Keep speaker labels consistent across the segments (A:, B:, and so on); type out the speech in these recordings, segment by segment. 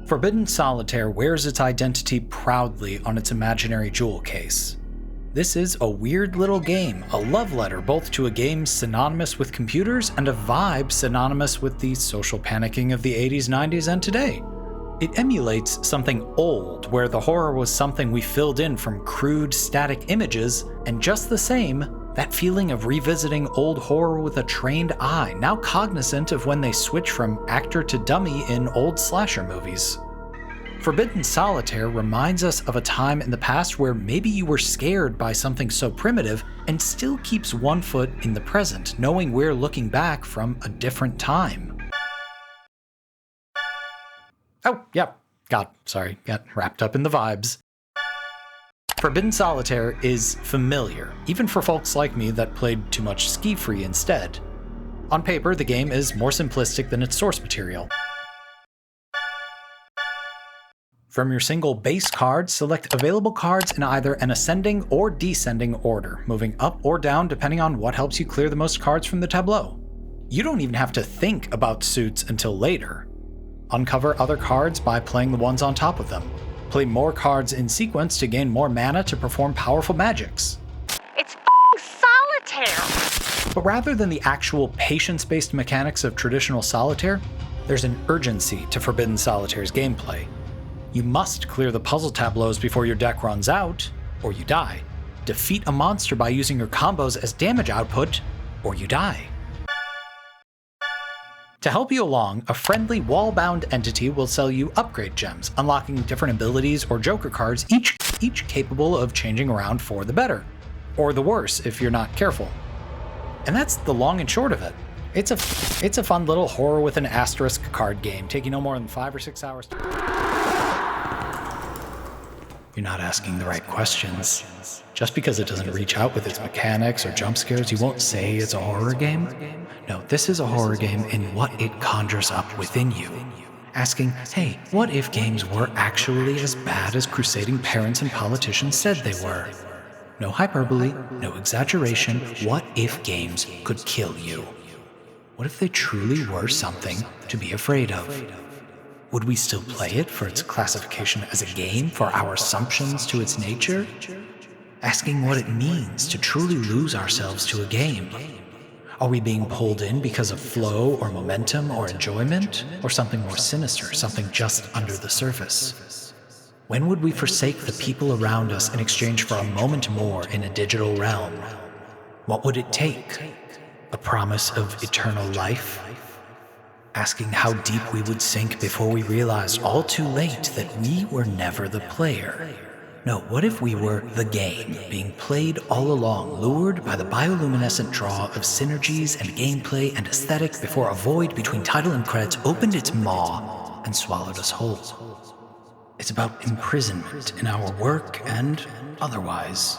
A: Forbidden Solitaire wears its identity proudly on its imaginary jewel case. This is a weird little game, a love letter both to a game synonymous with computers and a vibe synonymous with the social panicking of the 80s, 90s, and today. It emulates something old, where the horror was something we filled in from crude, static images, and just the same, that feeling of revisiting old horror with a trained eye, now cognizant of when they switch from actor to dummy in old slasher movies. Forbidden Solitaire reminds us of a time in the past where maybe you were scared by something so primitive and still keeps one foot in the present, knowing we're looking back from a different time. Oh, yep. Got wrapped up in the vibes. Forbidden Solitaire is familiar, even for folks like me that played too much Ski Free instead. On paper, the game is more simplistic than its source material. From your single base card, select available cards in either an ascending or descending order, moving up or down depending on what helps you clear the most cards from the tableau. You don't even have to think about suits until later. Uncover other cards by playing the ones on top of them. Play more cards in sequence to gain more mana to perform powerful magics.
B: It's f***ing solitaire!
A: But rather than the actual patience-based mechanics of traditional solitaire, there's an urgency to Forbidden Solitaire's gameplay. You must clear the puzzle tableaus before your deck runs out, or you die. Defeat a monster by using your combos as damage output, or you die. To help you along, a friendly wall-bound entity will sell you upgrade gems, unlocking different abilities or joker cards, each capable of changing around for the better, or the worse if you're not careful. And that's the long and short of it. It's a fun little horror with an asterisk card game, taking no more than 5 or 6 hours to... You're not asking the right questions. Just because it doesn't reach out with its mechanics or jump scares, you won't say it's a horror game. No, this is a horror game in what it conjures up within you. Asking, hey, what if games were actually as bad as crusading parents and politicians said they were? No hyperbole, no exaggeration. What if games could kill you? What if they truly were something to be afraid of? Would we still play it for its classification as a game, for our assumptions to its nature? Asking what it means to truly lose ourselves to a game. Are we being pulled in because of flow or momentum or enjoyment, or something more sinister, something just under the surface? When would we forsake the people around us in exchange for a moment more in a digital realm? What would it take? A promise of eternal life? Asking how deep we would sink before we realized all too late that we were never the player. No, what if we were the game, being played all along, lured by the bioluminescent draw of synergies and gameplay and aesthetic before a void between title and credits opened its maw and swallowed us whole. It's about imprisonment in our work and otherwise.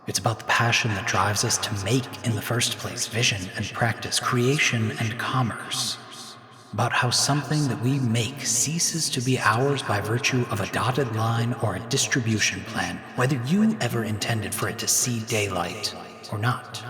A: It's about the passion that drives us to make in the first place, vision and practice, creation and commerce. About how something that we make ceases to be ours by virtue of a dotted line or a distribution plan, whether you ever intended for it to see daylight or not.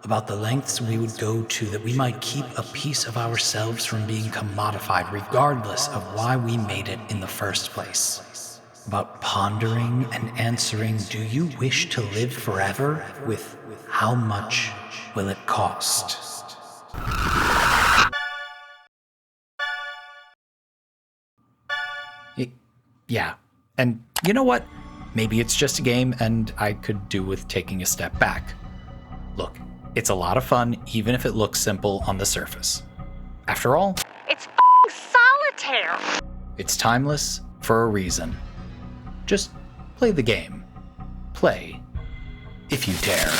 A: About the lengths we would go to that we might keep a piece of ourselves from being commodified, regardless of why we made it in the first place. About pondering and answering, do you wish to live forever? With how much will it cost? Yeah, and you know what? Maybe it's just a game and I could do with taking a step back. Look, it's a lot of fun even if it looks simple on the surface. After all,
B: it's f***ing solitaire!
A: It's timeless for a reason. Just play the game. Play, if you dare.